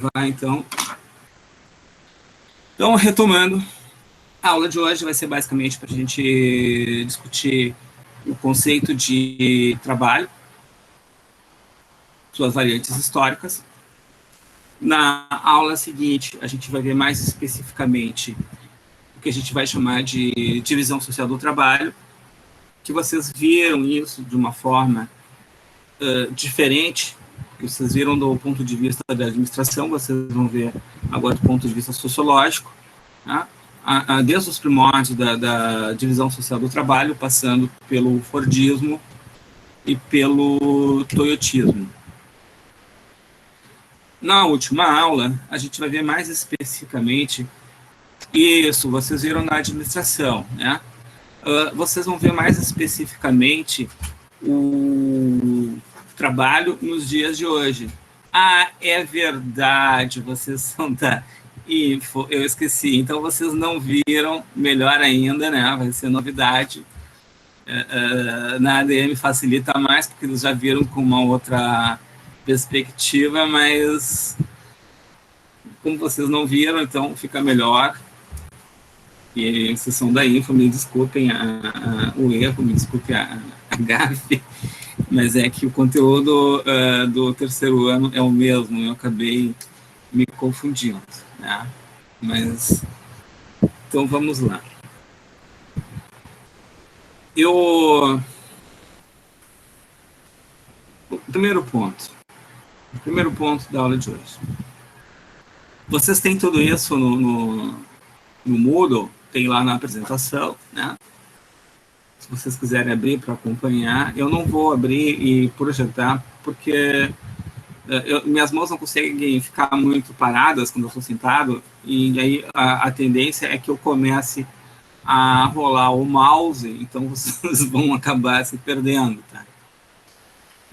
gravar, então. Então, retomando, a aula de hoje vai ser basicamente para a gente discutir o conceito de trabalho, suas variantes históricas. Na aula seguinte, a gente vai ver mais especificamente o que a gente vai chamar de divisão social do trabalho, que vocês viram isso de uma forma diferente, que vocês viram do ponto de vista da administração, vocês vão ver agora do ponto de vista sociológico, tá? Desde os primórdios da divisão social do trabalho, passando pelo Fordismo e pelo Toyotismo. Na última aula, a gente vai ver mais especificamente isso, vocês viram na administração, né? Vocês vão ver mais especificamente o trabalho nos dias de hoje. É verdade, vocês são da Info, eu esqueci, então vocês não viram, melhor ainda, né? Vai ser novidade. Na ADM facilita mais, porque eles já viram com uma outra perspectiva, mas como vocês não viram, então fica melhor. E vocês são da Info, me desculpem o erro, me desculpem a gafe, mas é que o conteúdo do terceiro ano é o mesmo, eu acabei me confundindo, né? Mas, então vamos lá. O primeiro ponto da aula de hoje. Vocês têm tudo isso no Moodle, tem lá na apresentação, né? Se vocês quiserem abrir para acompanhar, eu não vou abrir e projetar, porque minhas mãos não conseguem ficar muito paradas quando eu estou sentado, e aí a tendência é que eu comece a rolar o mouse, então vocês vão acabar se perdendo, tá?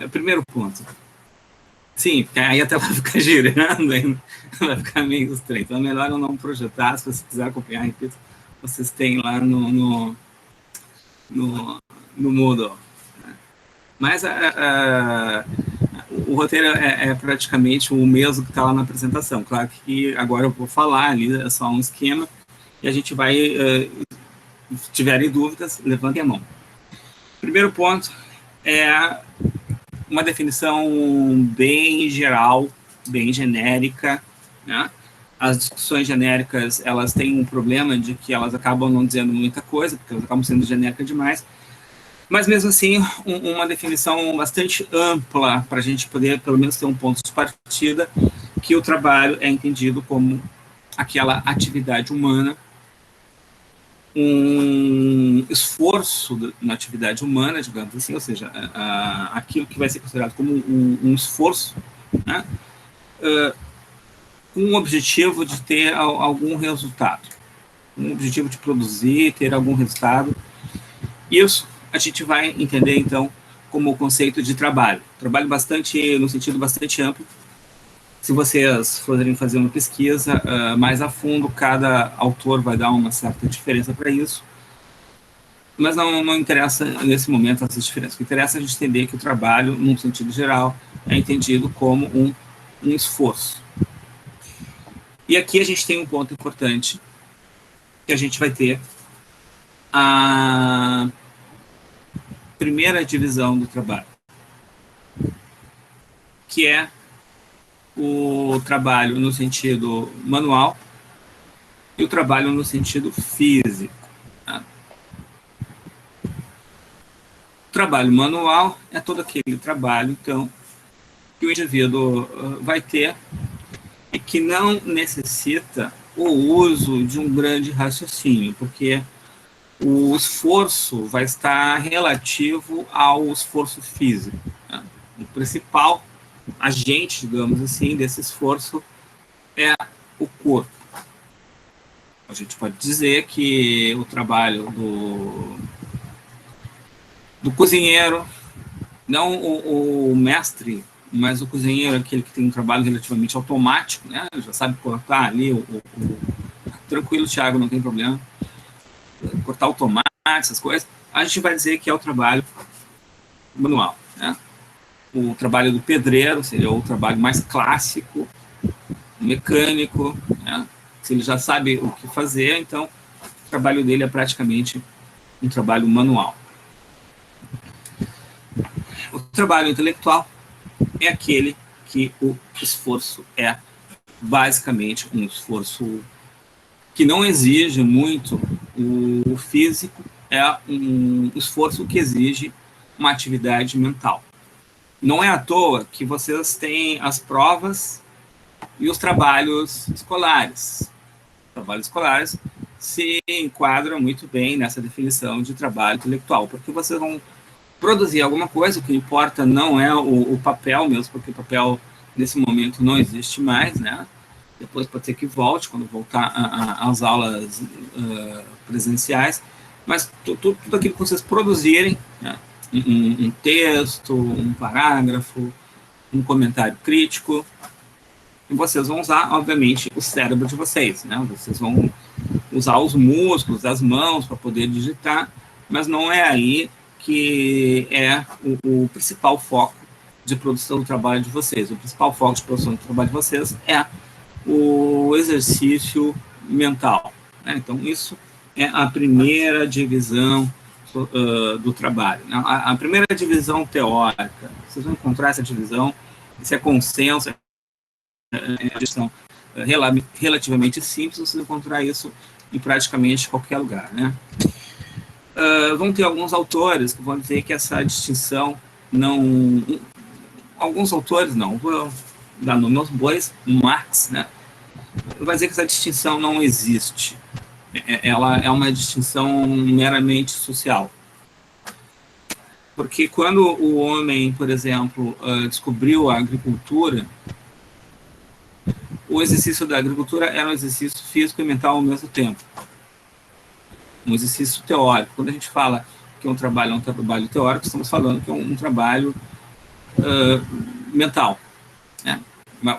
Primeiro ponto. Sim, porque aí até vai ficar girando, aí vai ficar meio estranho. Então é melhor eu não projetar, se você quiser acompanhar, repito, vocês têm lá no Moodle. Mas o roteiro é praticamente o mesmo que está lá na apresentação. Claro que agora eu vou falar ali, é só um esquema, e a gente vai, se tiverem dúvidas, levantem a mão. Primeiro ponto é uma definição bem geral, bem genérica, né? As discussões genéricas, elas têm um problema de que elas acabam não dizendo muita coisa, porque elas acabam sendo genéricas demais, mas mesmo assim, uma definição bastante ampla para a gente poder, pelo menos, ter um ponto de partida, que o trabalho é entendido como aquela atividade humana, um esforço na atividade humana, digamos assim, ou seja, aquilo que vai ser considerado como um esforço, né, com o objetivo de ter algum resultado, um objetivo de produzir, ter algum resultado. Isso a gente vai entender, então, como o conceito de trabalho. Trabalho no sentido bastante amplo. Se vocês forem fazer uma pesquisa mais a fundo, cada autor vai dar uma certa diferença para isso, mas não interessa nesse momento essas diferenças. O que interessa é a gente entender que o trabalho, num sentido geral, é entendido como um esforço. E aqui a gente tem um ponto importante, que a gente vai ter a primeira divisão do trabalho, que é o trabalho no sentido manual e o trabalho no sentido físico. Tá? O trabalho manual é todo aquele trabalho, então, que o indivíduo vai ter e que não necessita o uso de um grande raciocínio, porque o esforço vai estar relativo ao esforço físico. Tá? O principal agente, digamos assim, desse esforço é o corpo. A gente pode dizer que o trabalho do cozinheiro, não o mestre, mas o cozinheiro, aquele que tem um trabalho relativamente automático, né? Já sabe cortar ali, tranquilo, Thiago, não tem problema, cortar o tomate, essas coisas, a gente vai dizer que é o trabalho manual, né? O trabalho do pedreiro seria o trabalho mais clássico, mecânico, né? Se ele já sabe o que fazer, então o trabalho dele é praticamente um trabalho manual. O trabalho intelectual é aquele que o esforço é basicamente um esforço que não exige muito o físico, é um esforço que exige uma atividade mental. Não é à toa que vocês têm as provas e os trabalhos escolares. Os trabalhos escolares se enquadram muito bem nessa definição de trabalho intelectual, porque vocês vão produzir alguma coisa, o que importa não é o papel mesmo, porque o papel nesse momento não existe mais, né? Depois pode ser que volte, quando voltar às aulas presenciais, mas tudo aquilo que vocês produzirem, né? Um texto, um parágrafo, um comentário crítico, e vocês vão usar, obviamente, o cérebro de vocês, né? Vocês vão usar os músculos, as mãos para poder digitar, mas não é aí que é o principal foco de produção do trabalho de vocês. O principal foco de produção do trabalho de vocês é o exercício mental, né? Então, isso é a primeira divisão do trabalho, né? A primeira divisão teórica, vocês vão encontrar essa divisão, isso é consenso, é uma divisão relativamente simples, vocês vão encontrar isso em praticamente qualquer lugar, né? Vão ter alguns autores que vão dizer que essa distinção não... Alguns autores não, vou dar nome aos bois, Marx, né? Vai dizer que essa distinção não existe. Ela é uma distinção meramente social. Porque quando o homem, por exemplo, descobriu a agricultura, o exercício da agricultura era um exercício físico e mental ao mesmo tempo. Um exercício teórico. Quando a gente fala que um trabalho teórico, estamos falando que é um trabalho mental, né?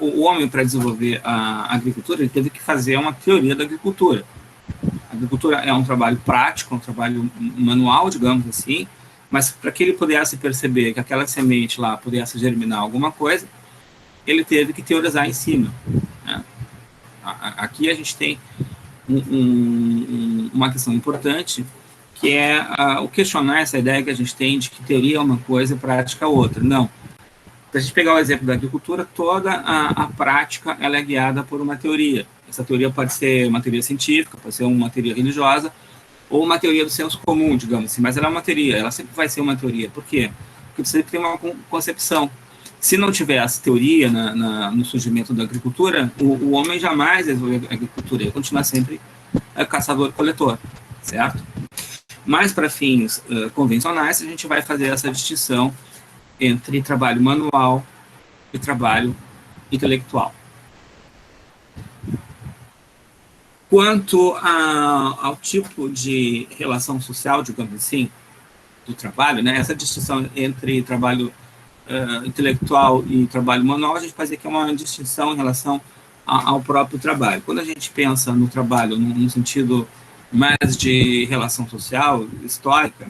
O homem, para desenvolver a agricultura, ele teve que fazer uma teoria da agricultura. A agricultura é um trabalho prático, um trabalho manual, digamos assim, mas para que ele pudesse perceber que aquela semente lá pudesse germinar alguma coisa, ele teve que teorizar em cima, né? Aqui a gente tem uma questão importante, que é o questionar essa ideia que a gente tem de que teoria é uma coisa e prática é outra. Não. Se a gente pegar o exemplo da agricultura, toda a prática ela é guiada por uma teoria. Essa teoria pode ser uma teoria científica, pode ser uma teoria religiosa, ou uma teoria do senso comum, digamos assim, mas ela é uma teoria, ela sempre vai ser uma teoria. Por quê? Porque você sempre tem uma concepção. Se não tivesse teoria no surgimento da agricultura, o homem jamais desenvolveu a agricultura, ia continuar sempre caçador-coletor, certo? Mas para fins convencionais, a gente vai fazer essa distinção entre trabalho manual e trabalho intelectual. Quanto ao tipo de relação social, digamos assim, do trabalho, né, essa distinção entre trabalho intelectual e trabalho manual, a gente pode dizer que é uma distinção em relação ao próprio trabalho. Quando a gente pensa no trabalho no sentido mais de relação social, histórica,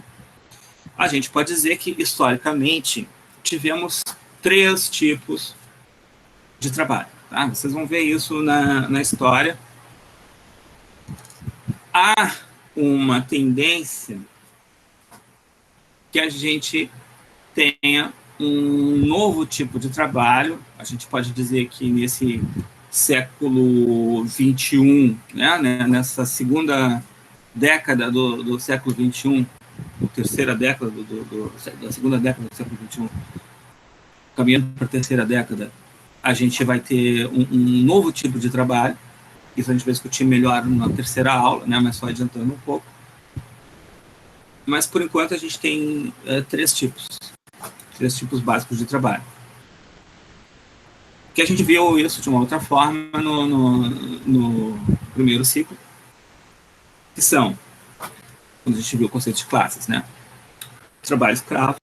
a gente pode dizer que, historicamente, tivemos 3 tipos de trabalho. Tá? Vocês vão ver isso na história. Há uma tendência que a gente tenha um novo tipo de trabalho. A gente pode dizer que nesse século XXI, né, nessa segunda década do século XXI, ou terceira década da segunda década do século XXI, caminhando para a terceira década, a gente vai ter um novo tipo de trabalho. Isso a gente vai discutir melhor na terceira aula, né, mas só adiantando um pouco. Mas, por enquanto, a gente tem 3 tipos básicos de trabalho. Que a gente viu isso de uma outra forma no primeiro ciclo, que são, quando a gente viu o conceito de classes, né? Trabalho escravo,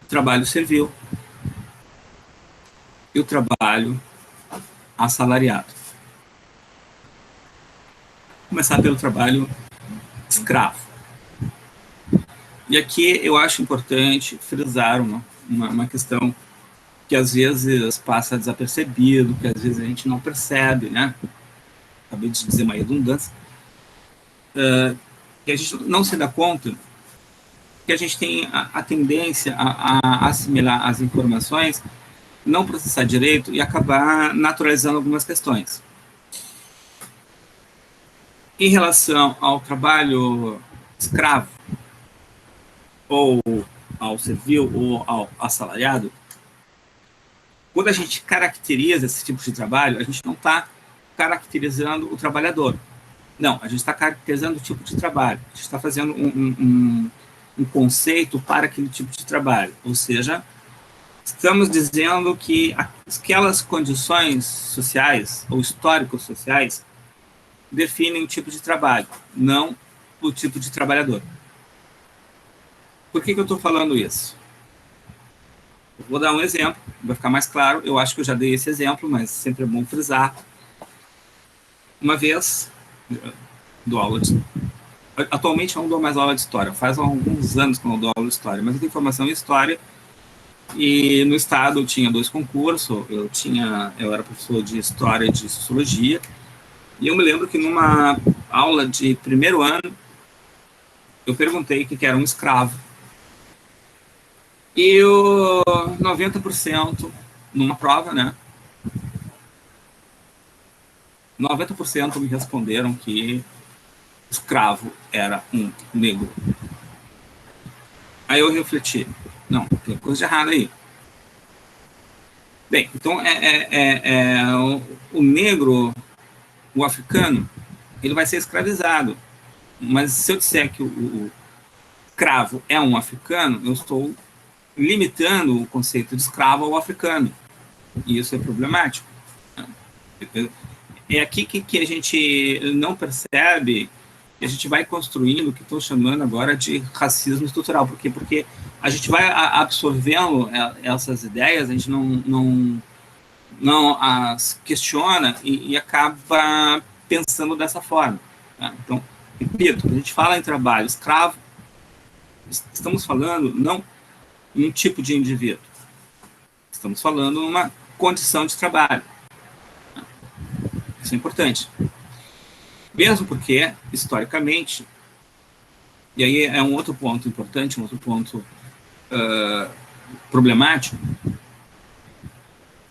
trabalho servil e o trabalho assalariado. Vou começar pelo trabalho escravo. E aqui eu acho importante frisar uma questão que às vezes passa desapercebido, que às vezes a gente não percebe, né? Acabei de dizer uma redundância, que a gente não se dá conta que a gente tem a tendência a assimilar as informações, não processar direito e acabar naturalizando algumas questões. Em relação ao trabalho escravo, ou ao servil, ou ao assalariado, quando a gente caracteriza esse tipo de trabalho, a gente não está caracterizando o trabalhador. Não, a gente está caracterizando o tipo de trabalho. A gente está fazendo um conceito para aquele tipo de trabalho. Ou seja, estamos dizendo que aquelas condições sociais ou históricos sociais definem o tipo de trabalho, não o tipo de trabalhador. Por que eu estou falando isso? Eu vou dar um exemplo, vai ficar mais claro. Eu acho que eu já dei esse exemplo, mas sempre é bom frisar. Uma vez, dou aula de... Atualmente eu não dou mais aula de história, faz alguns anos que eu não dou aula de história, mas eu tenho formação em história, e no estado eu tinha 2 concursos, eu era professor de história e de sociologia, e eu me lembro que numa aula de primeiro ano, eu perguntei o que era um escravo. E o 90%, numa prova, né? 90% me responderam que escravo era um negro. Aí eu refleti, não, tem coisa de errado aí. Bem, então o negro, o africano, ele vai ser escravizado. Mas se eu disser que o escravo é um africano, eu estou limitando o conceito de escravo ao africano. E isso é problemático. É aqui que a gente não percebe, que a gente vai construindo o que estou chamando agora de racismo estrutural. Por quê? Porque a gente vai absorvendo essas ideias, a gente não as questiona e acaba pensando dessa forma. Tá? Então, repito, quando a gente fala em trabalho escravo, estamos falando não em um tipo de indivíduo, estamos falando numa condição de trabalho. Isso é importante. Mesmo porque, historicamente, e aí é um outro ponto importante, um outro ponto problemático,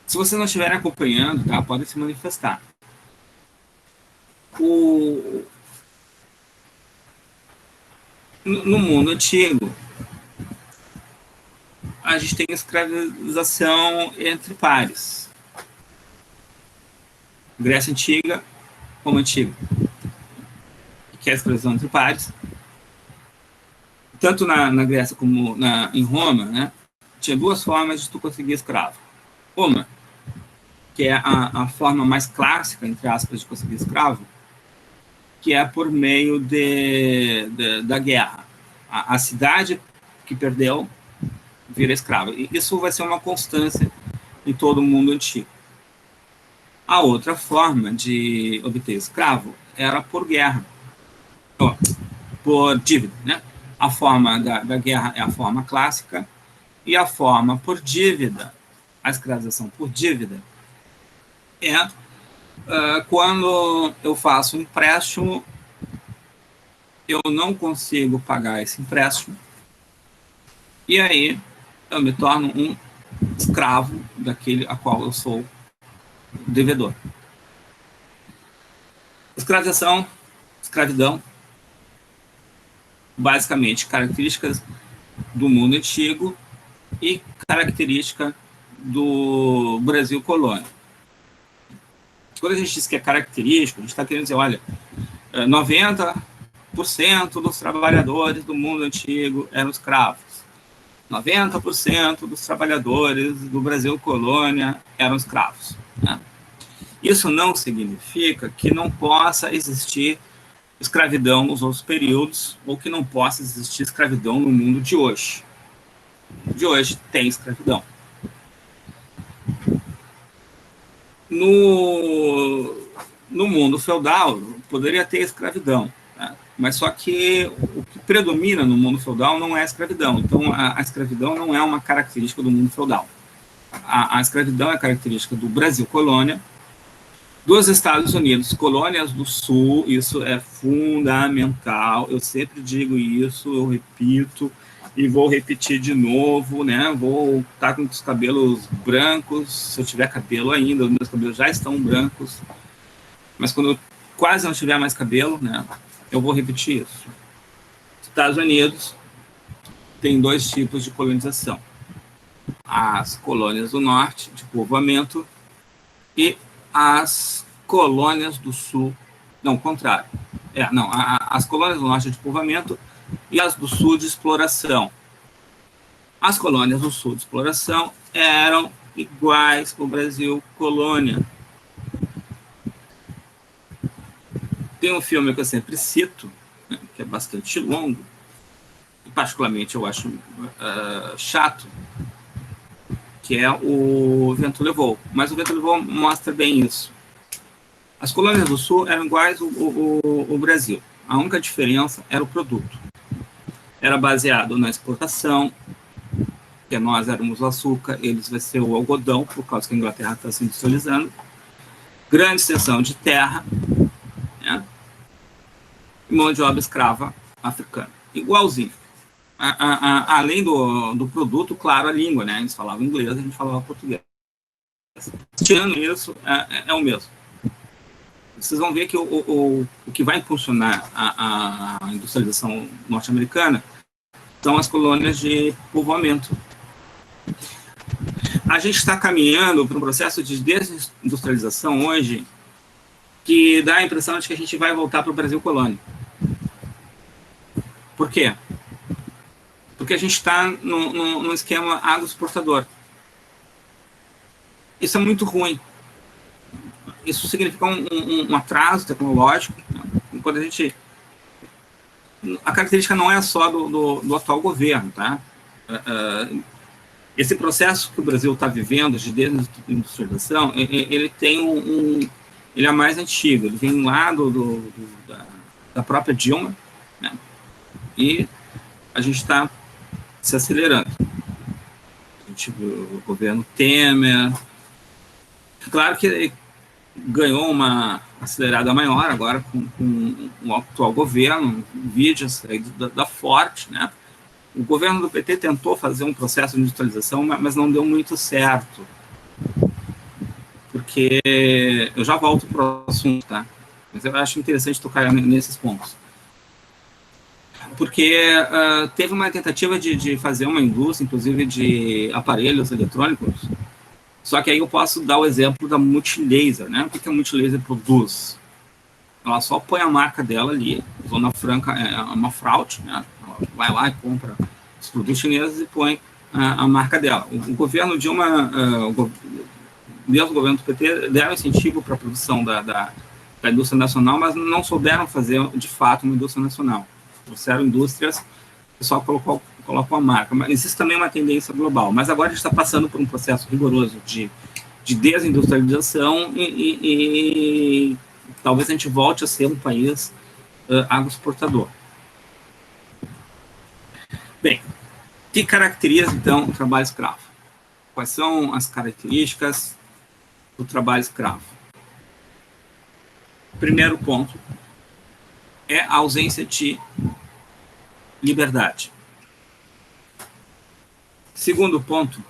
se vocês não estiverem acompanhando, tá, podem se manifestar. No mundo antigo, a gente tem escravização entre pares. Grécia Antiga, Roma Antiga, que é a escravização entre pares. Tanto na Grécia como em Roma, né, tinha 2 formas de tu conseguir escravo. Uma, que é a forma mais clássica, entre aspas, de conseguir escravo, que é por meio da guerra. A cidade que perdeu vira escrava. E isso vai ser uma constância em todo o mundo antigo. A outra forma de obter escravo era por guerra, por dívida, né? A forma da guerra é a forma clássica, e a forma por dívida, a escravização por dívida, é quando eu faço um empréstimo, eu não consigo pagar esse empréstimo, e aí eu me torno um escravo daquele a qual eu sou devedor. Escravização, escravidão, basicamente características do mundo antigo e característica do Brasil colônia. Quando a gente diz que é característico, a gente está querendo dizer, olha, 90% dos trabalhadores do mundo antigo eram escravos. 90% dos trabalhadores do Brasil colônia eram escravos. Né? Isso não significa que não possa existir escravidão nos outros períodos, ou que não possa existir escravidão no mundo de hoje. De hoje tem escravidão. No mundo feudal, poderia ter escravidão, né? Mas só que o que predomina no mundo feudal não é a escravidão. Então, a escravidão não é uma característica do mundo feudal. a escravidão é característica do Brasil, colônia, dos Estados Unidos, colônias do Sul. Isso é fundamental, eu sempre digo isso, eu repito, e vou repetir de novo, né? Vou estar com os cabelos brancos, se eu tiver cabelo ainda, os meus cabelos já estão brancos, mas quando eu quase não tiver mais cabelo, né, eu vou repetir isso. Estados Unidos tem 2 tipos de colonização: as colônias do norte, de povoamento, e as colônias do sul, não, contrário. As colônias do norte de povoamento e as do sul de exploração. As colônias do sul de exploração eram iguais ao Brasil colônia. Tem um filme que eu sempre cito, né, que é bastante longo, e particularmente eu acho chato, que é o Vento Levou. Mas o Vento Levou mostra bem isso. As colônias do sul eram iguais ao Brasil. A única diferença era o produto. Era baseado na exportação, que nós éramos o açúcar, eles vai ser o algodão, por causa que a Inglaterra está se industrializando. Grande extensão de terra, né? E mão de obra escrava africana. Igualzinho. Além do produto, claro, a língua, né? Eles falavam inglês, a gente falava português. Tirando isso, é o mesmo. Vocês vão ver que o que vai impulsionar a industrialização norte-americana são as colônias de povoamento. A gente está caminhando para um processo de desindustrialização hoje que dá a impressão de que a gente vai voltar para o Brasil colônia. Por quê? Porque a gente está num esquema agroexportador. Isso é muito ruim. Isso significa um atraso tecnológico. Quando a característica não é só do atual governo, tá? Esse processo que o Brasil está vivendo de desindustrialização, ele ele é mais antigo, ele vem lá da própria Dilma, né? E a gente está se acelerando. O governo Temer, claro que ganhou uma acelerada maior agora com o atual governo, vídeos aí da Forte, né? O governo do PT tentou fazer um processo de industrialização, mas não deu muito certo. Porque eu já volto para o assunto, tá? Mas eu acho interessante tocar nesses pontos. Porque teve uma tentativa de fazer uma indústria, inclusive de aparelhos eletrônicos, só que aí eu posso dar o exemplo da Multilaser, né? O que a Multilaser produz? Ela só põe a marca dela ali, Zona Franca é uma fraude, né? Ela vai lá e compra os produtos chineses e põe a marca dela. O governo Dilma, mesmo o governo do PT, deram incentivo para a produção da indústria nacional, mas não souberam fazer, de fato, uma indústria nacional. Trouxeram indústrias, o pessoal colocou a marca. Mas existe também uma tendência global. Mas agora a gente está passando por um processo rigoroso de desindustrialização e talvez a gente volte a ser um país agroexportador. Bem, o que caracteriza, então, o trabalho escravo? Quais são as características do trabalho escravo? Primeiro ponto é a ausência de liberdade. Segundo ponto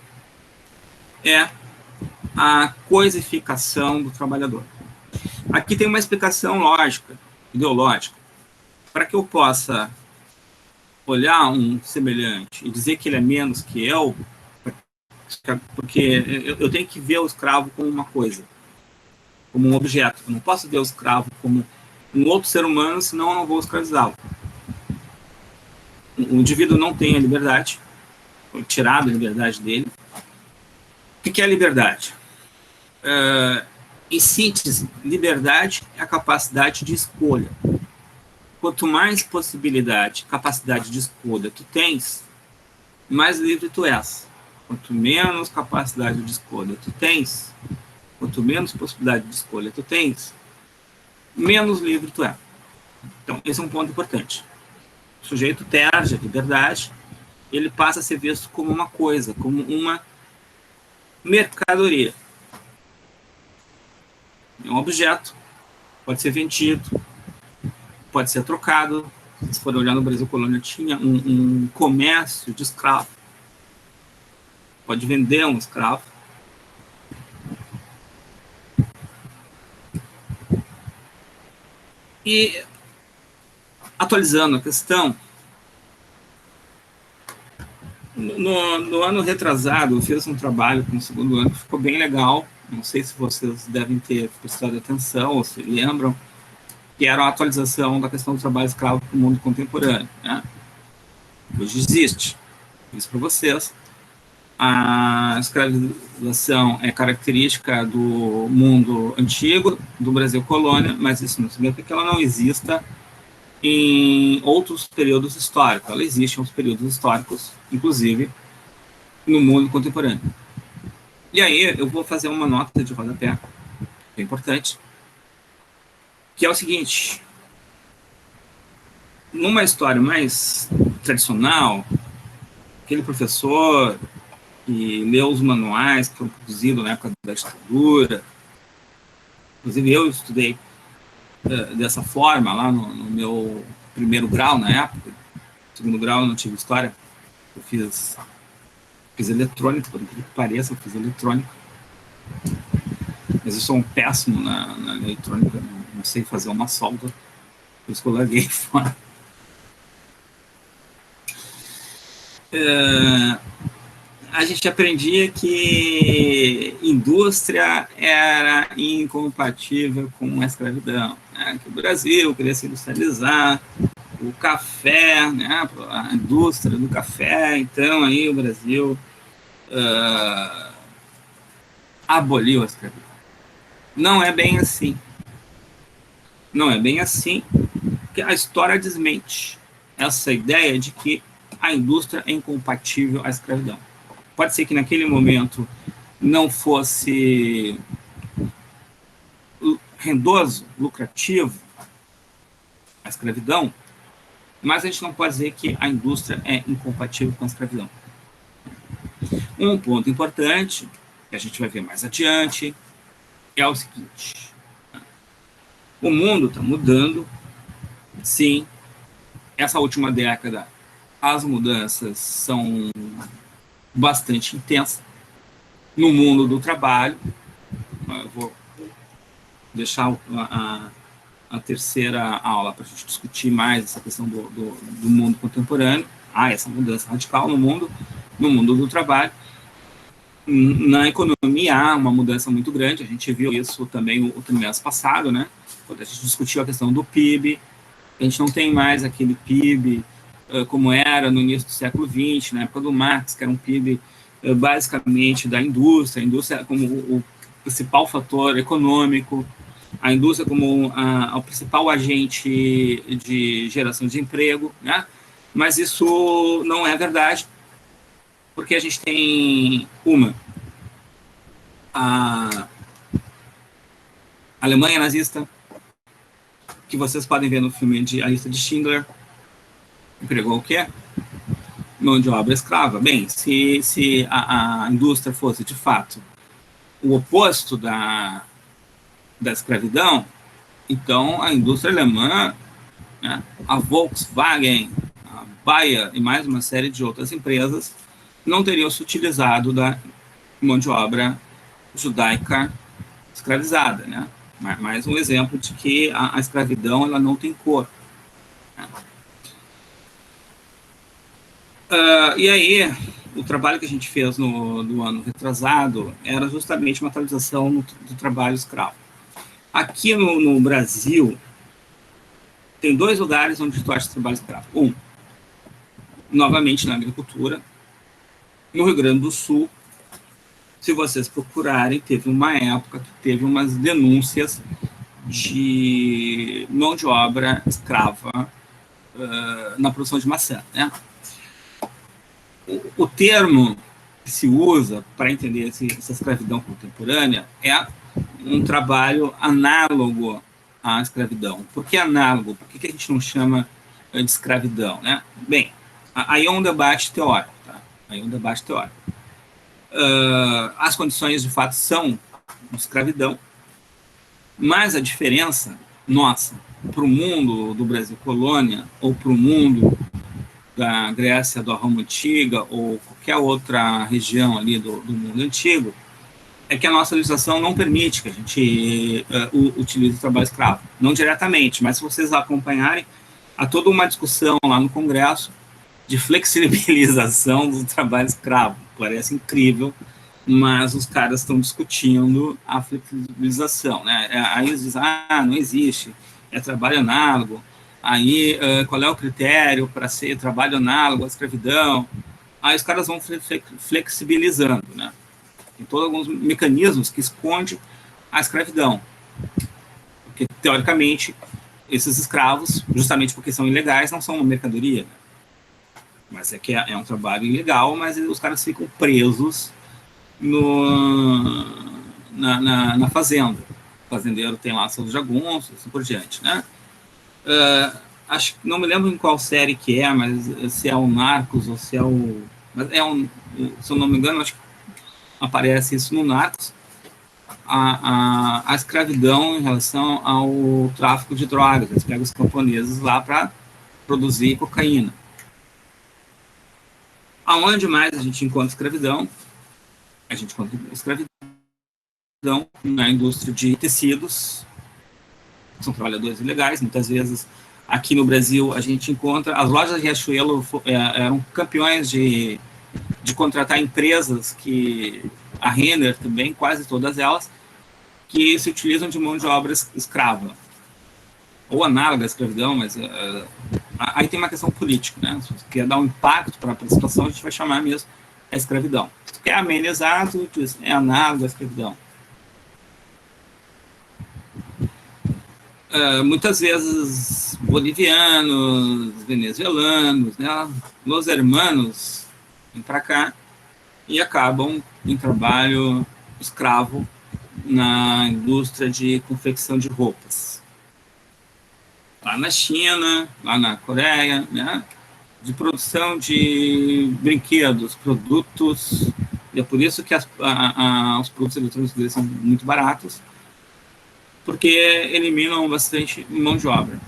é a coisificação do trabalhador. Aqui tem uma explicação lógica, ideológica. Para que eu possa olhar um semelhante e dizer que ele é menos que eu, porque eu tenho que ver o escravo como uma coisa, como um objeto. Eu não posso ver o escravo como um outro ser humano, senão eu não vou escravizá-lo. O indivíduo não tem a liberdade, foi tirado a liberdade dele. O que é a liberdade? Em síntese, liberdade é a capacidade de escolha. Quanto mais possibilidade, capacidade de escolha tu tens, mais livre tu és. Quanto menos capacidade de escolha tu tens, quanto menos possibilidade de escolha tu tens, menos livre tu é. Então, esse é um ponto importante. O sujeito perde a liberdade, ele passa a ser visto como uma coisa, como uma Mercadoria. É um objeto, pode ser vendido, pode ser trocado. Se for olhar no Brasil Colônia, tinha um comércio de escravo. Pode vender um escravo. E, atualizando a questão, no ano retrasado, eu fiz um trabalho com o segundo ano que ficou bem legal. Não sei se vocês devem ter prestado atenção ou se lembram, que era a atualização da questão do trabalho escravo para o mundo contemporâneo. Né? Hoje existe. Isso para vocês. A escravização é característica do mundo antigo, do Brasil colônia, mas isso não significa que ela não exista em outros períodos históricos. Ela existe em outros períodos históricos, inclusive no mundo contemporâneo. E aí eu vou fazer uma nota de rodapé, que é importante, que é o seguinte: numa história mais tradicional, aquele professor que leu os manuais que foram produzidos na época da ditadura, inclusive eu estudei dessa forma lá no meu primeiro grau na época. Segundo grau eu não tive história, eu fiz eletrônica, por incrível que pareça, eu fiz eletrônica, mas eu sou um péssimo na eletrônica, não sei fazer uma solda, por isso que eu larguei fora. A gente aprendia que indústria era incompatível com a escravidão, né? Que o Brasil queria se industrializar, o café, né? A indústria do café, então aí o Brasil aboliu a escravidão. Não é bem assim. Não é bem assim, porque a história desmente essa ideia de que a indústria é incompatível à escravidão. Pode ser que naquele momento não fosse rendoso, lucrativo a escravidão, mas a gente não pode dizer que a indústria é incompatível com a escravidão. Um ponto importante, que a gente vai ver mais adiante, é o seguinte: o mundo está mudando, sim. Essa última década, as mudanças são bastante intensas no mundo do trabalho. Eu vou deixar a terceira aula para a gente discutir mais essa questão do mundo contemporâneo. Essa mudança radical no mundo do trabalho. Na economia há uma mudança muito grande, a gente viu isso também o trimestre passado, né? Quando a gente discutiu a questão do PIB, a gente não tem mais aquele PIB como era no início do século XX, na época do Marx, que era um PIB basicamente da indústria, a indústria como o principal fator econômico, a indústria como o principal agente de geração de emprego, né? Mas isso não é verdade, porque a gente tem a Alemanha nazista, que vocês podem ver no filme de A Lista de Schindler, empregou o quê? Mão de obra escrava. Bem, se a indústria fosse, de fato, o oposto da escravidão, então a indústria alemã, né, a Volkswagen, a Bayer e mais uma série de outras empresas não teriam se utilizado da mão de obra judaica escravizada, né? Mais um exemplo de que a escravidão ela não tem cor. Né? E aí, o trabalho que a gente fez no ano retrasado era justamente uma atualização do trabalho escravo. Aqui no Brasil, tem 2 lugares onde tu acha trabalho escravo. Novamente na agricultura. No Rio Grande do Sul, se vocês procurarem, teve uma época que teve umas denúncias de mão de obra escrava na produção de maçã, né? O termo que se usa para entender essa escravidão contemporânea é um trabalho análogo à escravidão. Por que análogo? Por que a gente não chama de escravidão, né? Bem, aí é um debate teórico, tá? Aí é um debate teórico. as condições de fato são escravidão, mas a diferença nossa para o mundo do Brasil colônia ou para o mundo da Grécia, da Roma Antiga ou qualquer outra região ali do mundo antigo é que a nossa legislação não permite que a gente utilize o trabalho escravo. Não diretamente, mas se vocês acompanharem, há toda uma discussão lá no Congresso de flexibilização do trabalho escravo. Parece incrível, mas os caras estão discutindo a flexibilização, né? Aí eles dizem, não existe, é trabalho análogo. Aí, qual é o critério para ser trabalho análogo à escravidão? Aí os caras vão flexibilizando, né? Tem todos alguns mecanismos que escondem a escravidão. Porque, teoricamente, esses escravos, justamente porque são ilegais, não são uma mercadoria. Né? Mas é que é um trabalho ilegal, mas os caras ficam presos na fazenda. O fazendeiro tem lá seus jagunços, assim por diante, né? Acho que não me lembro em qual série que é, mas se é o Narcos ou se é o... Mas se eu não me engano, acho que aparece isso no Narcos, a escravidão em relação ao tráfico de drogas. Eles pegam os camponeses lá para produzir cocaína. Aonde mais a gente encontra escravidão? A gente encontra escravidão na indústria de tecidos, são trabalhadores ilegais. Muitas vezes, aqui no Brasil, a gente encontra... As lojas de Riachuelo eram campeões de contratar empresas que... A Renner também, quase todas elas, que se utilizam de mão de obra escrava. Ou análoga à escravidão, mas... aí tem uma questão política, né? Se você quer dar um impacto para a situação, a gente vai chamar mesmo a escravidão. Se você quer amenizar, é análogo à escravidão. Muitas vezes bolivianos, venezuelanos, né? Los hermanos vêm para cá e acabam em trabalho escravo na indústria de confecção de roupas. Lá na China, lá na Coreia, né? De produção de brinquedos, produtos, e é por isso que os produtos eletrônicos deles são muito baratos, porque eliminam bastante mão de obra.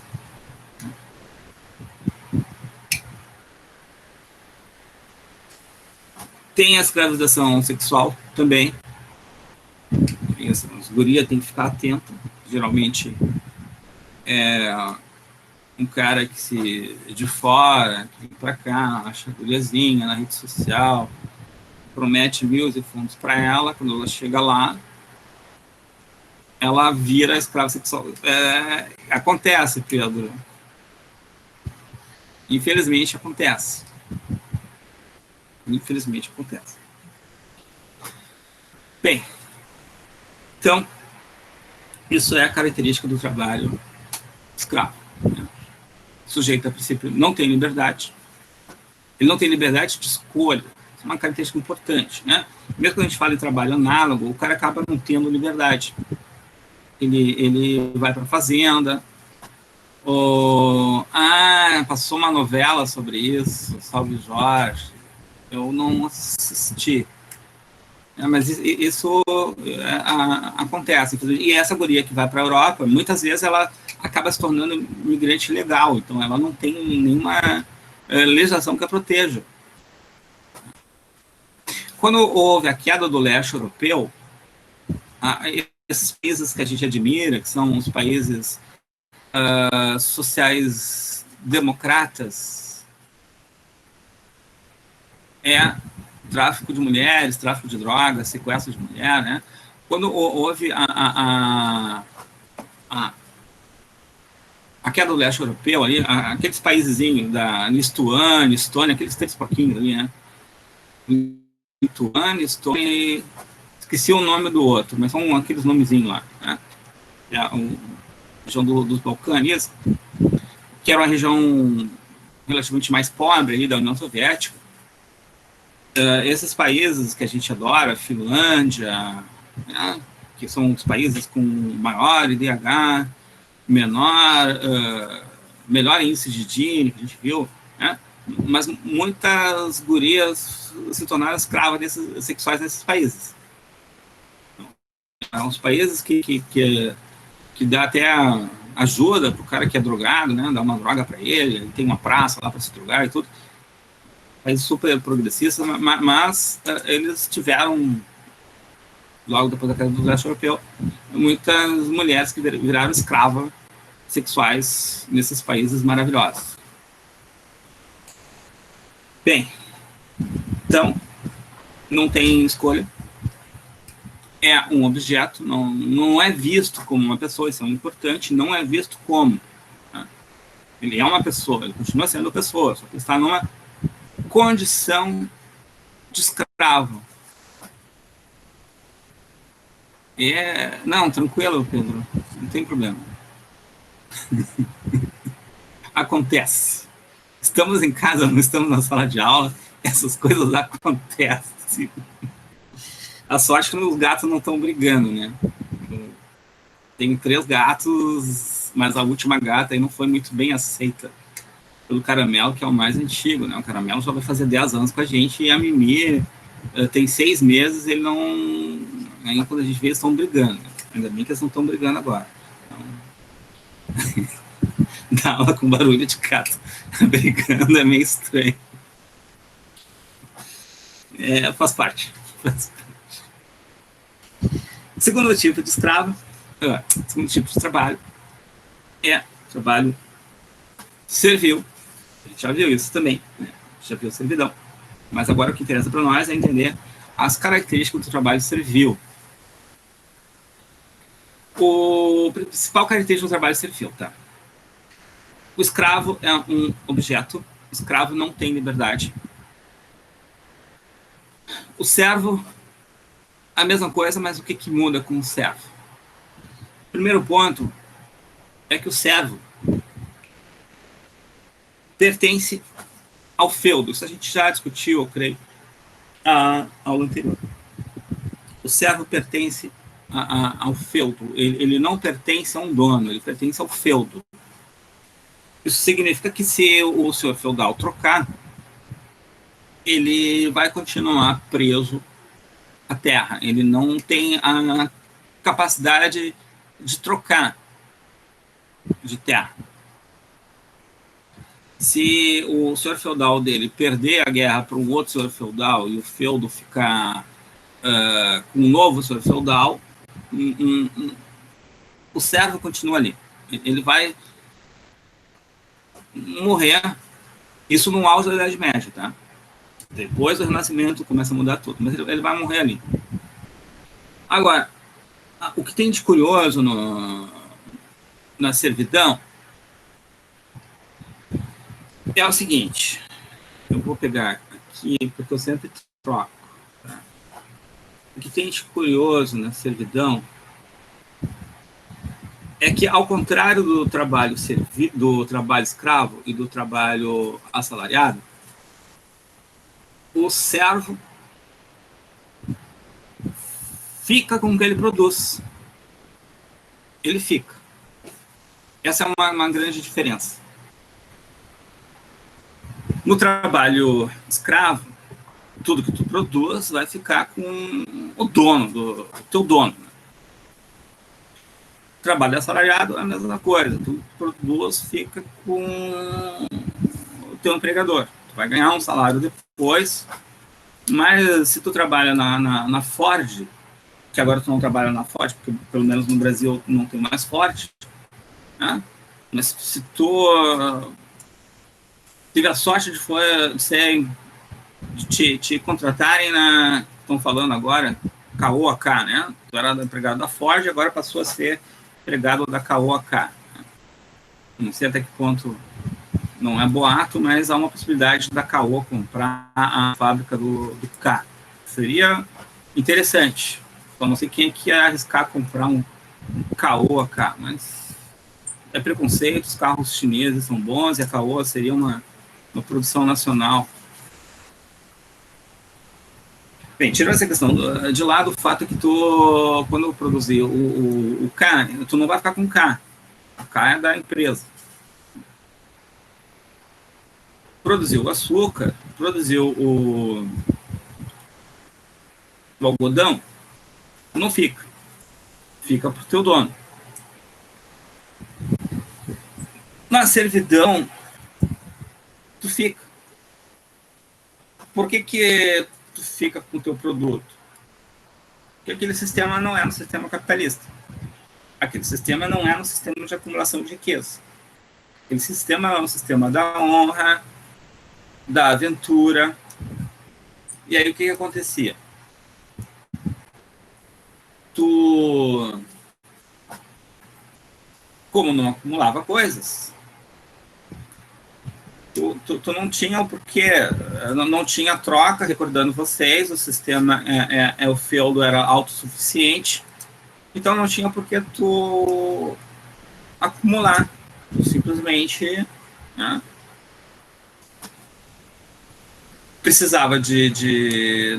Tem a escravização sexual também. Os guria tem que ficar atento. Geralmente é um cara que se de fora, que vem para cá, acha a guriazinha na rede social, promete mil e fundos para ela. Quando ela chega lá, ela vira escrava sexual. Acontece, Pedro. Infelizmente acontece. Infelizmente acontece. Bem, então, isso é a característica do trabalho escravo. Né? O sujeito, a princípio, não tem liberdade. Ele não tem liberdade de escolha. Isso é uma característica importante. Né? Mesmo quando a gente fala em trabalho análogo, o cara acaba não tendo liberdade. Ele vai para a fazenda, ou passou uma novela sobre isso, Salve Jorge, eu não assisti. Mas isso acontece. E essa guria que vai para a Europa, muitas vezes ela acaba se tornando imigrante ilegal, então ela não tem nenhuma legislação que a proteja. Quando houve a queda do leste europeu, esses países que a gente admira, que são os países sociais democratas, tráfico de mulheres, tráfico de drogas, sequestro de mulher, né? Quando houve a queda do leste europeu, ali, aqueles países da Lituânia, Estônia, aqueles três pouquinhos ali, né? Lituânia, Estônia, esqueci o nome do outro, mas são aqueles nomezinhos lá, né? A região dos Balcãs, que era uma região relativamente mais pobre ali da União Soviética. Esses países que a gente adora, Finlândia, né, que são os países com maior IDH, melhor índice de Gini, que a gente viu, né, mas muitas gurias se tornaram escravas sexuais nesses países. São os países que dá até ajuda para o cara que é drogado, né? Dá uma droga para ele tem uma praça lá para se drogar e tudo. Países super progressistas, mas eles tiveram, logo depois da queda do leste europeu, muitas mulheres que viraram escravas sexuais nesses países maravilhosos. Bem, então, não tem escolha. É um objeto, não é visto como uma pessoa, isso é importante, não é visto como. Tá? Ele é uma pessoa, ele continua sendo pessoa, só que está numa condição de escravo. Não, tranquilo, Pedro, não tem problema. Acontece. Estamos em casa, não estamos na sala de aula, essas coisas acontecem. A sorte que os gatos não estão brigando, né? Tem 3 gatos, mas a última gata aí não foi muito bem aceita pelo Caramelo, que é o mais antigo, né? O Caramelo já vai fazer 10 anos com a gente e a Mimi tem 6 meses, ele não... Aí quando a gente vê, eles estão brigando. Ainda bem que eles não estão brigando agora. Então... Dá aula com barulho de gato brigando é meio estranho. Faz parte. Segundo tipo de escravo, segundo tipo de trabalho é trabalho servil. A gente já viu isso também, né? Já viu servidão. Mas agora o que interessa para nós é entender as características do trabalho servil. O principal característica do trabalho servil, tá? O escravo é um objeto, o escravo não tem liberdade. O servo, a mesma coisa, mas o que muda com o servo? O primeiro ponto é que o servo pertence ao feudo. Isso a gente já discutiu, eu creio, na aula anterior. O servo pertence ao feudo. Ele não pertence a um dono, ele pertence ao feudo. Isso significa que se o senhor feudal trocar, ele vai continuar preso à terra. Ele não tem a capacidade de trocar de terra. Se o senhor feudal dele perder a guerra para um outro senhor feudal e o feudo ficar com um novo senhor feudal, o servo continua ali. Ele vai morrer. Isso no auge da Idade Média, tá? Depois do Renascimento começa a mudar tudo, mas ele vai morrer ali. Agora, o que tem de curioso na servidão é o seguinte. Eu vou pegar aqui, porque eu sempre troco. Tá? O que tem de curioso na servidão é que, ao contrário do trabalho escravo e do trabalho assalariado, o servo fica com o que ele produz. Ele fica. Essa é uma grande diferença. No trabalho escravo, tudo que tu produz vai ficar com o dono, o teu dono. Trabalho assalariado é a mesma coisa. Tu produz, fica com o teu empregador. Tu vai ganhar um salário depois, mas se tu trabalha na Ford, que agora tu não trabalha na Ford, porque pelo menos no Brasil não tem mais Ford, né? Mas se tu tive a sorte de te contratarem estão falando agora, KOAK, né? Tu era empregado da Ford, agora passou a ser empregado da KOAK. Não sei até que ponto não é boato, mas há uma possibilidade da KO comprar a fábrica do K. Seria interessante. Só não sei quem é que ia arriscar comprar um KOAK, mas é preconceito, os carros chineses são bons e a KO seria uma produção nacional. Bem, tirando essa questão de lado, o fato é que tu, quando produzir o K, tu não vai ficar com o K. O K é da empresa. produziu o açúcar, produziu o algodão, não fica. Fica para o teu dono. Na servidão, tu fica. Por que tu fica com o teu produto? Porque aquele sistema não é um sistema capitalista. Aquele sistema não é um sistema de acumulação de riqueza. Aquele sistema é um sistema da honra, da aventura. E aí o que acontecia? Tu, como não acumulava coisas, tu não tinha o porquê, não tinha troca, recordando vocês, o sistema, o feudo era autossuficiente, então não tinha porquê tu acumular, tu simplesmente, né, precisava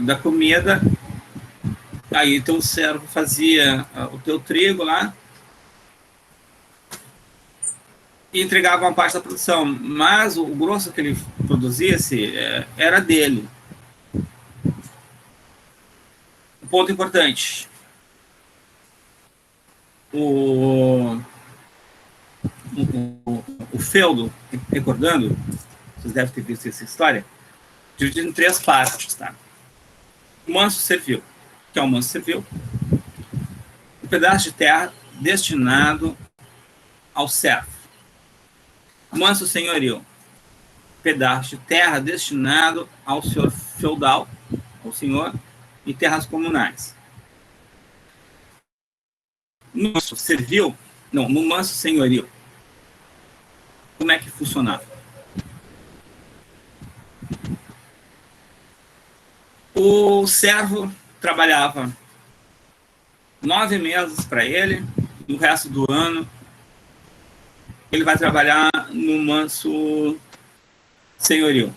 da comida, aí teu servo fazia o teu trigo lá, e entregava uma parte da produção, mas o grosso que ele produzisse era dele. Um ponto importante. O feudo, recordando, vocês devem ter visto essa história, dividido em 3 partes, tá? O manso servil, que é o manso servil, um pedaço de terra destinado ao servo. O manso senhorio, pedaço de terra destinado ao senhor feudal, ao senhor, e terras comunais. No manso servil, não, no manso senhorio, como é que funcionava? O servo trabalhava 9 meses para ele, e o resto do ano ele vai trabalhar no manso senhorio.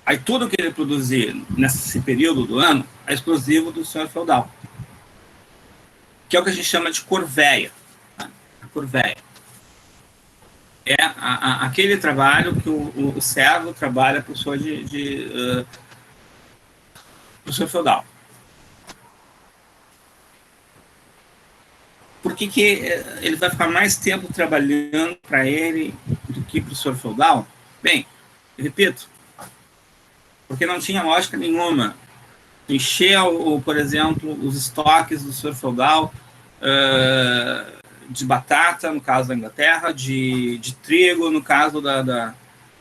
Aí tudo que ele produzir nesse período do ano é exclusivo do senhor feudal, que é o que a gente chama de corvéia. Tá? A corvéia é aquele trabalho que o servo trabalha para o senhor pro senhor feudal. Por que ele vai ficar mais tempo trabalhando para ele do que para o senhor feudal? Bem, eu repito, porque não tinha lógica nenhuma encher, por exemplo, os estoques do senhor feudal de batata, no caso da Inglaterra, de trigo, no caso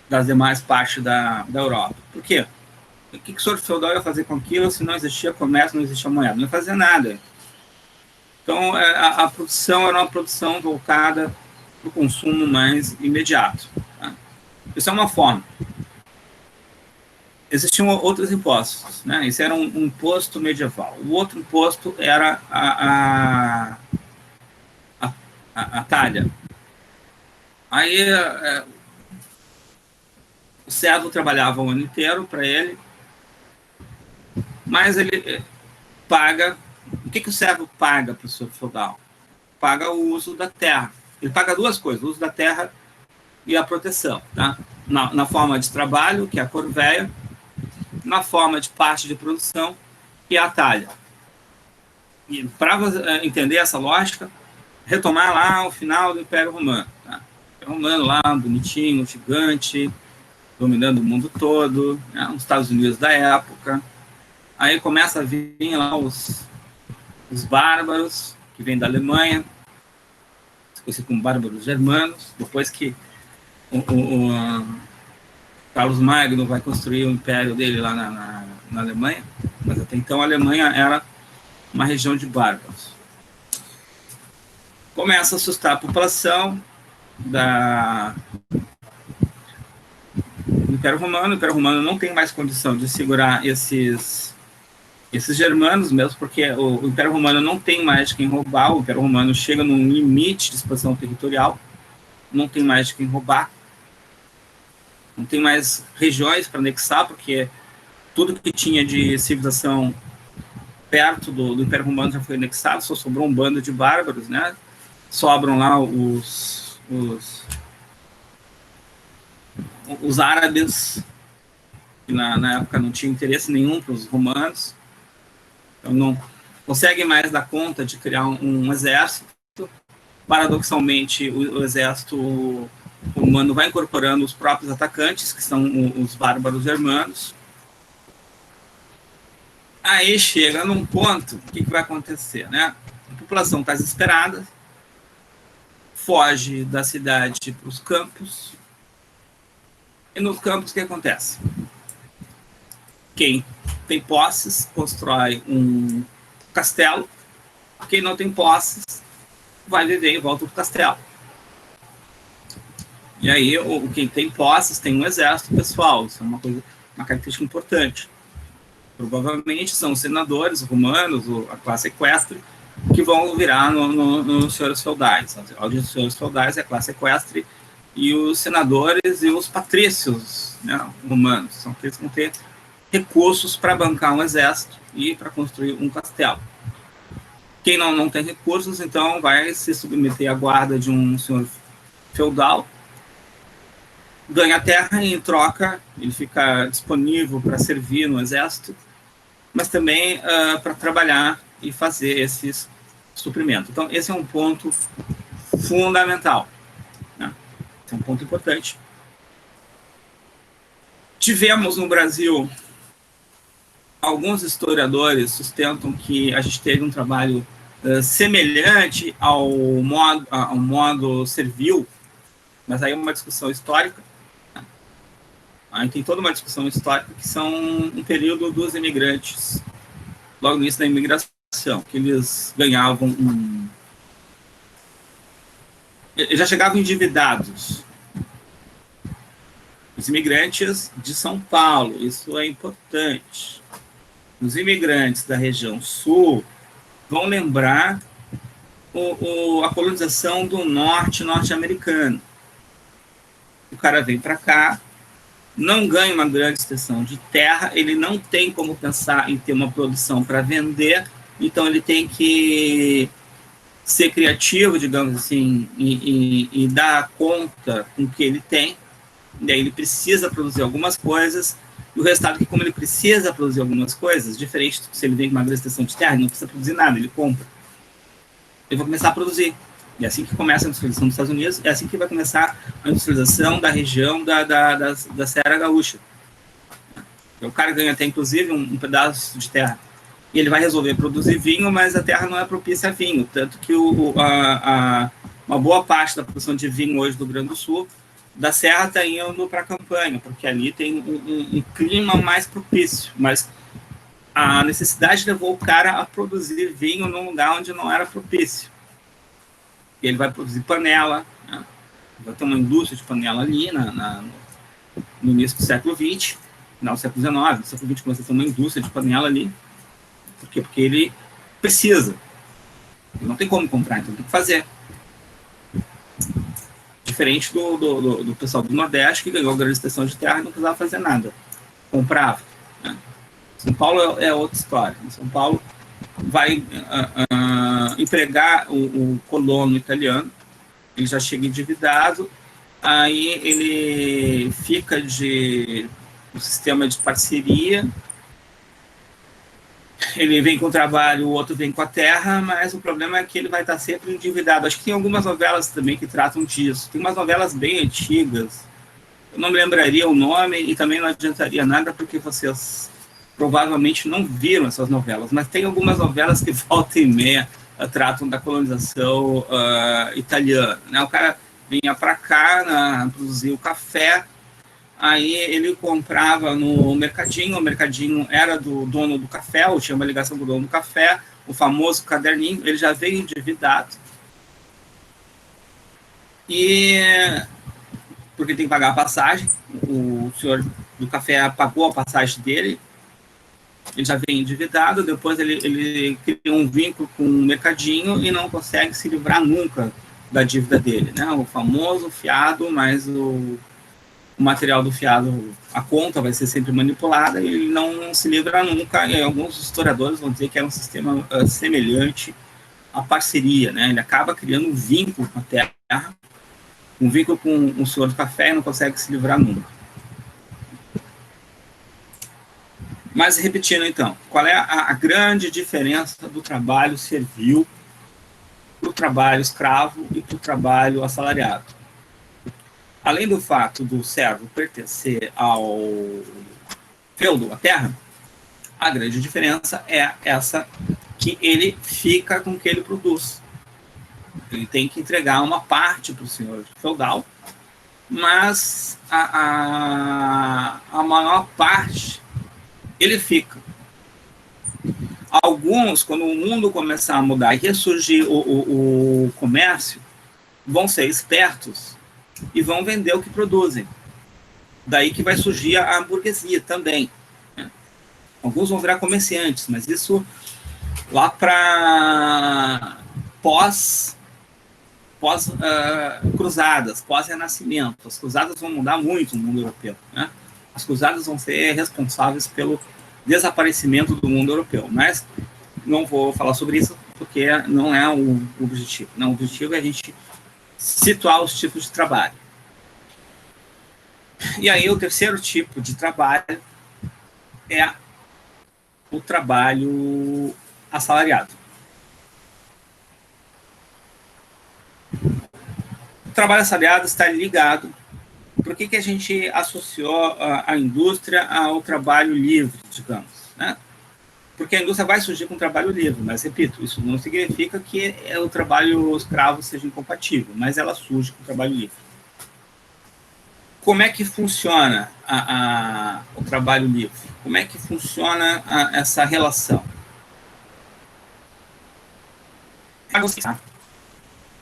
das demais partes da Europa. Por quê? O que o senhor feudal ia fazer com aquilo se não existia comércio, não existia moeda? Não ia fazer nada. Então, a produção era uma produção voltada para o consumo mais imediato. Tá? Isso é uma forma. Existiam outros impostos. Né? Esse era um imposto medieval. O outro imposto era a talha. Aí, o servo trabalhava o ano inteiro para ele, mas ele paga. O que o servo paga para o senhor feudal? Paga o uso da terra. Ele paga 2 coisas, o uso da terra e a proteção. Tá? Na forma de trabalho, que é a corvéia, na forma de parte de produção, que é a talha. E para entender essa lógica, retomar lá o final do Império Romano. Tá? O Império Romano lá, bonitinho, gigante, dominando o mundo todo, né? Os Estados Unidos da época. Aí começa a vir lá os bárbaros, que vêm da Alemanha, conhecido como bárbaros germanos, depois que o Carlos Magno vai construir o império dele lá na Alemanha, mas até então a Alemanha era uma região de bárbaros. Começa a assustar a população do Império Romano. O Império Romano não tem mais condição de segurar esses germanos, mesmo porque o Império Romano não tem mais de quem roubar. O Império Romano chega num limite de expansão territorial, não tem mais de quem roubar, não tem mais regiões para anexar, porque tudo que tinha de civilização perto do Império Romano já foi anexado, só sobrou um bando de bárbaros, né? Sobram lá os árabes, que na época não tinham interesse nenhum para os romanos, então não conseguem mais dar conta de criar um exército. Paradoxalmente, o exército romano vai incorporando os próprios atacantes, que são os bárbaros germanos. Aí chega num ponto, o que vai acontecer, né? A população está desesperada, foge da cidade para os campos, e nos campos o que acontece? Quem tem posses constrói um castelo, quem não tem posses vai viver em volta do castelo. E aí, quem tem posses tem um exército pessoal, isso é uma característica importante. Provavelmente são os senadores romanos, a classe equestre, que vão virar nos senhores feudais. Os senhores feudais é a classe equestre, e os senadores e os patrícios, né, romanos, são aqueles que vão ter recursos para bancar um exército e para construir um castelo. Quem não tem recursos, então, vai se submeter à guarda de um senhor feudal, ganha terra e, em troca, ele fica disponível para servir no exército, mas também para trabalhar e fazer esses suprimentos. Então, esse é um ponto fundamental, né? Esse é um ponto importante. Tivemos no Brasil, alguns historiadores sustentam que a gente teve um trabalho semelhante ao modo servil, mas aí é uma discussão histórica. Aí tem toda uma discussão histórica que são um período dos imigrantes, logo no início da imigração, que eles ganhavam eles já chegavam endividados. Os imigrantes de São Paulo, isso é importante. Os imigrantes da região sul vão lembrar a colonização do norte-americano. O cara vem para cá, não ganha uma grande extensão de terra, ele não tem como pensar em ter uma produção para vender, então ele tem que ser criativo, digamos assim, e dar conta com o que ele tem. E aí ele precisa produzir algumas coisas, e o resultado é que, como ele precisa produzir algumas coisas, diferente do que se ele vem com uma grande extensão de terra, ele não precisa produzir nada, ele compra. Ele vai começar a produzir. E é assim que começa a industrialização dos Estados Unidos, é assim que vai começar a industrialização da região da Serra Gaúcha. O cara ganha até, inclusive, um pedaço de terra. E ele vai resolver produzir vinho, mas a terra não é propícia a vinho. Tanto que uma boa parte da produção de vinho hoje do Rio Grande do Sul, da Serra, está indo para a campanha, porque ali tem um clima mais propício. Mas a necessidade levou o cara a produzir vinho num lugar onde não era propício. Ele vai produzir panela, né? Vai ter uma indústria de panela ali no início do século XX, final do século XIX. No século XX começa a ter uma indústria de panela ali. Por quê? Porque ele precisa. Ele não tem como comprar, então tem que fazer. Diferente do pessoal do Nordeste, que ganhou grande extensão de terra e não precisava fazer nada. Comprava, né? São Paulo é outra história. Em São Paulo vai empregar o colono italiano, ele já chega endividado, aí ele fica um sistema de parceria, ele vem com o trabalho, o outro vem com a terra, mas o problema é que ele vai estar sempre endividado. Acho que tem algumas novelas também que tratam disso. Tem umas novelas bem antigas, eu não me lembraria o nome e também não adiantaria nada, porque vocês provavelmente não viram essas novelas, mas tem algumas novelas que volta e meia tratam da colonização italiana, né? O cara vinha para cá produzir o café, aí ele comprava no mercadinho, o mercadinho era do dono do café, ou tinha uma ligação com o dono do café, o famoso caderninho, ele já veio endividado, e porque tem que pagar a passagem, o senhor do café pagou a passagem dele, ele já vem endividado, depois ele cria um vínculo com o mercadinho e não consegue se livrar nunca da dívida dele, né? O famoso fiado, mas o material do fiado, a conta vai ser sempre manipulada e ele não se livra nunca, e alguns historiadores vão dizer que é um sistema semelhante à parceria, né? Ele acaba criando um vínculo com a terra, um vínculo com o senhor do café e não consegue se livrar nunca. Mas, repetindo, então, qual é a grande diferença do trabalho servil para o trabalho escravo e para o trabalho assalariado? Além do fato do servo pertencer ao feudo, à terra, a grande diferença é essa, que ele fica com o que ele produz. Ele tem que entregar uma parte para o senhor feudal, mas a maior parte ele fica. Alguns, quando o mundo começar a mudar e ressurgir o comércio, vão ser espertos e vão vender o que produzem. Daí que vai surgir a burguesia também. Né? Alguns vão virar comerciantes, mas isso lá para pós-cruzadas, pós-renascimento. As cruzadas vão mudar muito o mundo europeu. Né? As cruzadas vão ser responsáveis pelo desaparecimento do mundo europeu. Mas não vou falar sobre isso porque não é o objetivo. Não, o objetivo é a gente situar os tipos de trabalho. E aí o terceiro tipo de trabalho é o trabalho assalariado. O trabalho assalariado está ligado. Por que a gente associou a indústria ao trabalho livre, digamos? Né? Porque a indústria vai surgir com o trabalho livre, mas, repito, isso não significa que o trabalho escravo seja incompatível, mas ela surge com o trabalho livre. Como é que funciona o trabalho livre? Como é que funciona essa relação?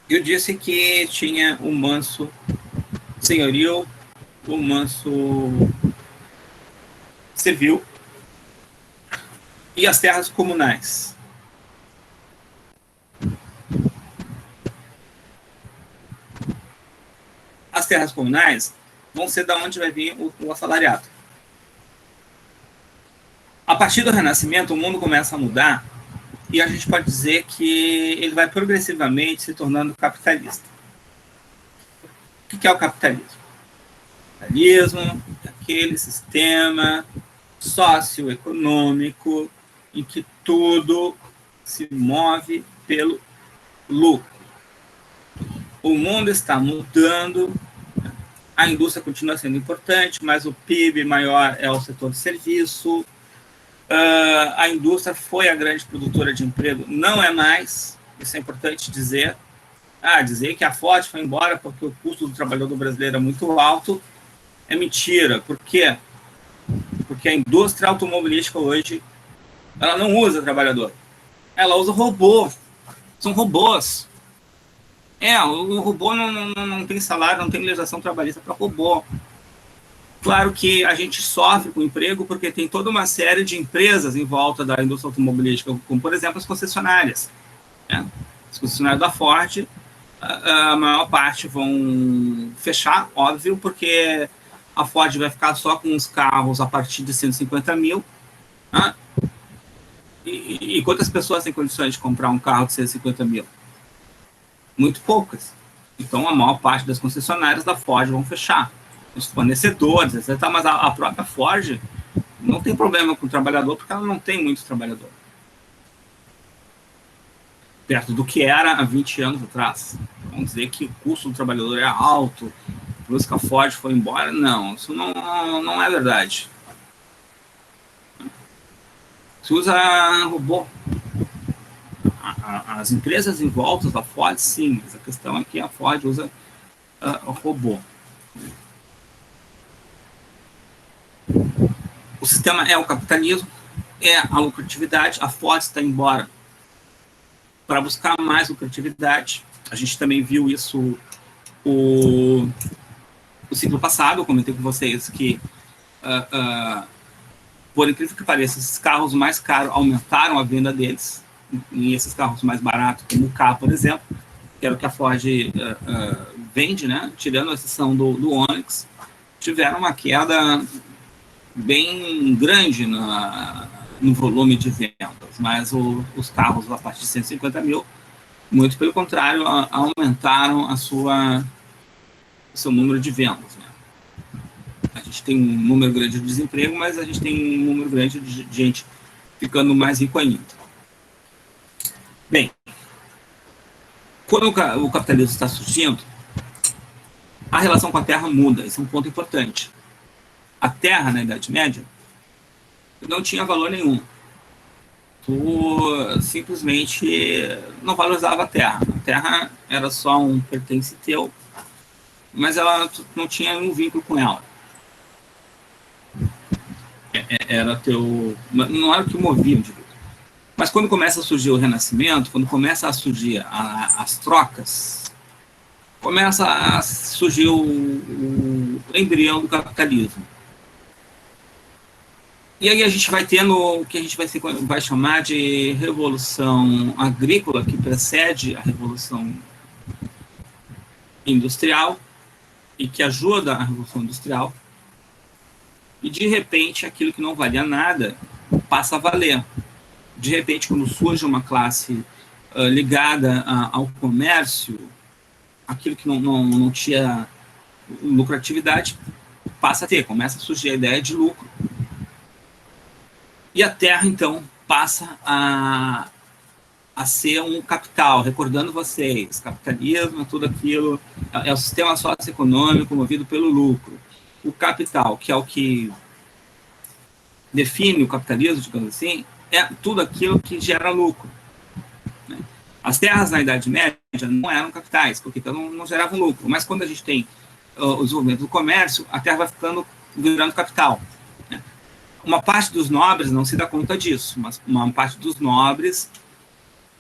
Eu disse que tinha o manso senhorio, o manso civil e as terras comunais. As terras comunais vão ser da onde vai vir o assalariado. A partir do Renascimento, o mundo começa a mudar e a gente pode dizer que ele vai progressivamente se tornando capitalista. O que é o capitalismo? O capitalismo é aquele sistema socioeconômico em que tudo se move pelo lucro. O mundo está mudando, a indústria continua sendo importante, mas o PIB maior é o setor de serviço. A indústria foi a grande produtora de emprego, não é mais, isso é importante dizer. Dizer que a Ford foi embora porque o custo do trabalhador brasileiro é muito alto é mentira. Por quê? Porque a indústria automobilística hoje ela não usa trabalhador, ela usa robô. São robôs. O robô não tem salário, não tem legislação trabalhista para robô. Claro que a gente sofre com o emprego porque tem toda uma série de empresas em volta da indústria automobilística, como, por exemplo, as concessionárias. Né? As concessionárias da Ford, a maior parte vão fechar, óbvio, porque a Ford vai ficar só com os carros a partir de 150 mil. Né? E quantas pessoas têm condições de comprar um carro de 150 mil? Muito poucas. Então, a maior parte das concessionárias da Ford vão fechar. Os fornecedores, etc. Mas a própria Ford não tem problema com o trabalhador, porque ela não tem muito trabalhador. Perto do que era há 20 anos atrás. Vamos dizer que o custo do trabalhador é alto, por isso que a Ford foi embora. Não, isso não é verdade. Se usa robô. As empresas em volta da Ford, sim, mas a questão é que a Ford usa robô. O sistema é o capitalismo, é a lucratividade. A Ford está embora para buscar mais lucratividade. A gente também viu isso o ciclo passado. Eu comentei com vocês que, por incrível que pareça, esses carros mais caros aumentaram a venda deles. E esses carros mais baratos, como o K, por exemplo, que era o que a Ford vende, né? Tirando a exceção do Onix, tiveram uma queda bem grande no volume de vendas, mas os carros a partir de 150 mil, muito pelo contrário, aumentaram o seu número de vendas. Né? A gente gente tem um número grande de desemprego, mas a gente tem um número grande de gente ficando mais rico ainda. Bem, quando o capitalismo está surgindo, a relação com a terra muda. Esse é um ponto importante. A terra, na Idade Média, não tinha valor nenhum. Tu simplesmente não valorizava a terra. A terra era só um pertence teu, mas ela não tinha nenhum vínculo com ela. Era teu... Não era o que movia o indivíduo. Mas quando começa a surgir o Renascimento, quando começa a surgir as trocas, começa a surgir o embrião do capitalismo. E aí a gente vai tendo o que a gente vai chamar de revolução agrícola, que precede a revolução industrial e que ajuda a revolução industrial. E de repente aquilo que não valia nada passa a valer. De repente, quando surge uma classe ligada ao comércio, aquilo que não tinha lucratividade passa a ter, começa a surgir a ideia de lucro. E a terra, então, passa a ser um capital. Recordando vocês, capitalismo é tudo aquilo, é o sistema socioeconômico movido pelo lucro. O capital, que é o que define o capitalismo, digamos assim, é tudo aquilo que gera lucro. As terras na Idade Média não eram capitais, porque então não geravam lucro. Mas quando a gente tem o desenvolvimento do comércio, a terra vai virando capital. Uma parte dos nobres não se dá conta disso, mas uma parte dos nobres,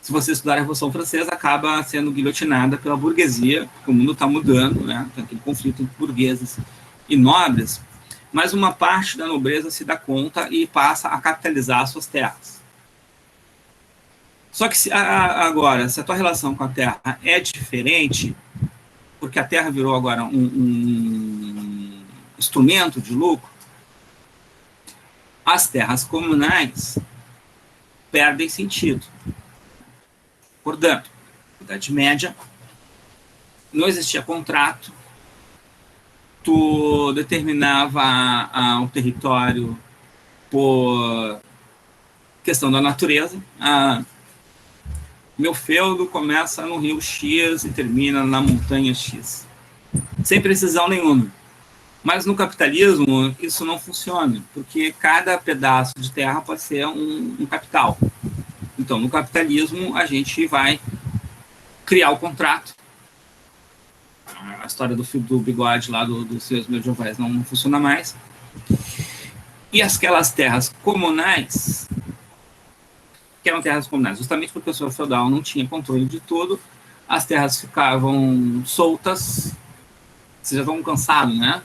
se você estudar a Revolução Francesa, acaba sendo guilhotinada pela burguesia, porque o mundo está mudando, né? Tem aquele conflito entre burgueses e nobres, mas uma parte da nobreza se dá conta e passa a capitalizar as suas terras. Só que agora, se a tua relação com a terra é diferente, porque a terra virou agora um instrumento de lucro, as terras comunais perdem sentido. Portanto, na Idade Média, não existia contrato, tu determinava o território por questão da natureza. Meu feudo começa no rio X e termina na montanha X, sem precisão nenhuma. Mas no capitalismo isso não funciona, porque cada pedaço de terra pode ser um capital. Então, no capitalismo, a gente vai criar o contrato. A história do fio do bigode lá dos seus medievais não funciona mais. E aquelas terras comunais, que eram terras comunais, justamente porque o senhor feudal não tinha controle de tudo, as terras ficavam soltas. Vocês já estão cansados, né?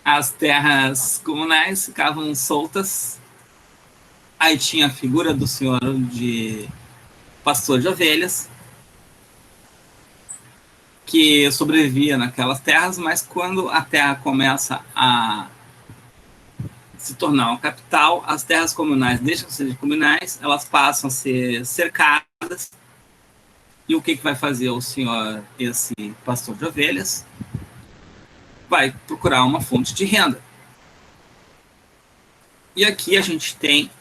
As terras comunais ficavam soltas. Aí tinha a figura do senhor de pastor de ovelhas, que sobrevivia naquelas terras, mas quando a terra começa a se tornar uma capital, as terras comunais deixam de ser comunais, elas passam a ser cercadas. E o que vai fazer o senhor, esse pastor de ovelhas? Vai procurar uma fonte de renda. E aqui a gente tem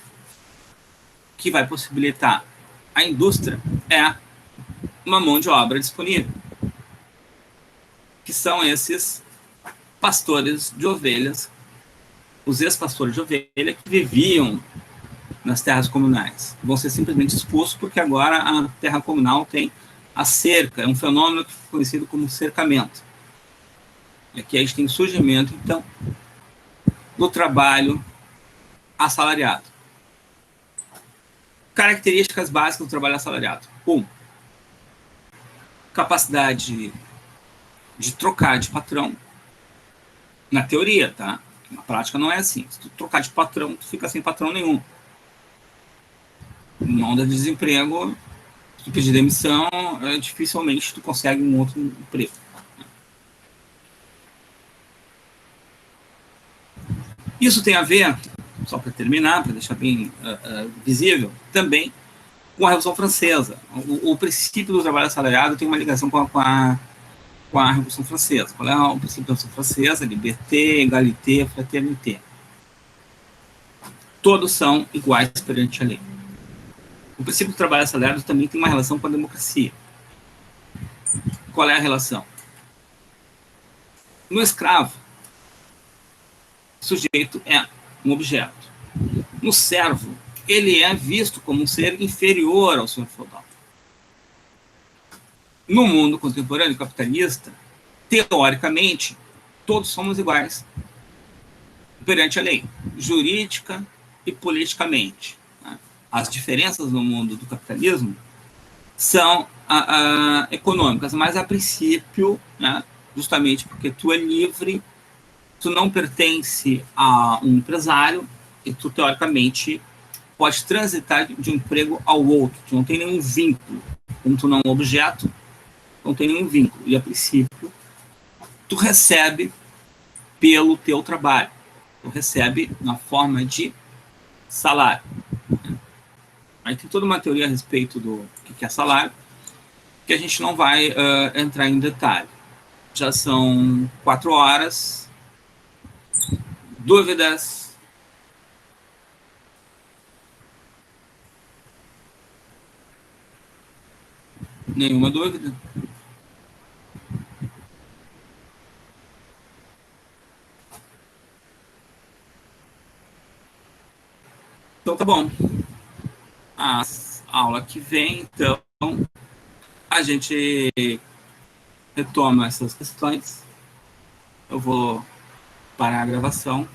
que vai possibilitar a indústria uma mão de obra disponível, que são esses pastores de ovelhas, os ex-pastores de ovelha que viviam nas terras comunais. Vão ser simplesmente expulsos porque agora a terra comunal tem a cerca, é um fenômeno conhecido como cercamento. E aqui a gente tem surgimento, então, do trabalho assalariado. Características básicas do trabalho assalariado. 1. Capacidade de trocar de patrão. Na teoria, tá? Na prática não é assim. Se tu trocar de patrão, tu fica sem patrão nenhum. Numa onda de desemprego, se tu pedir demissão, dificilmente tu consegue um outro emprego. Isso tem a ver, só para terminar, para deixar bem visível, também com a Revolução Francesa. O princípio do trabalho assalariado tem uma ligação com com a Revolução Francesa. Qual é o princípio da Revolução Francesa? Liberté, égalité, fraternité. Todos são iguais perante a lei. O princípio do trabalho assalariado também tem uma relação com a democracia. Qual é a relação? No escravo, o sujeito é um objeto. No servo, ele é visto como um ser inferior ao senhor feudal. No mundo contemporâneo capitalista, teoricamente, todos somos iguais perante a lei, jurídica e politicamente. As diferenças no mundo do capitalismo são econômicas, mas a princípio, né, justamente porque tu é livre, tu não pertence a um empresário e tu, teoricamente, pode transitar de um emprego ao outro. Tu não tem nenhum vínculo. Como tu não é um objeto, não tem nenhum vínculo. E, a princípio, tu recebe pelo teu trabalho. Tu recebe na forma de salário. Aí tem toda uma teoria a respeito do que é salário, que a gente não vai entrar em detalhe. Já são 4 horas. Dúvidas? Nenhuma dúvida? Então tá bom. A aula que vem, então, a gente retoma essas questões. Eu vou parar a gravação.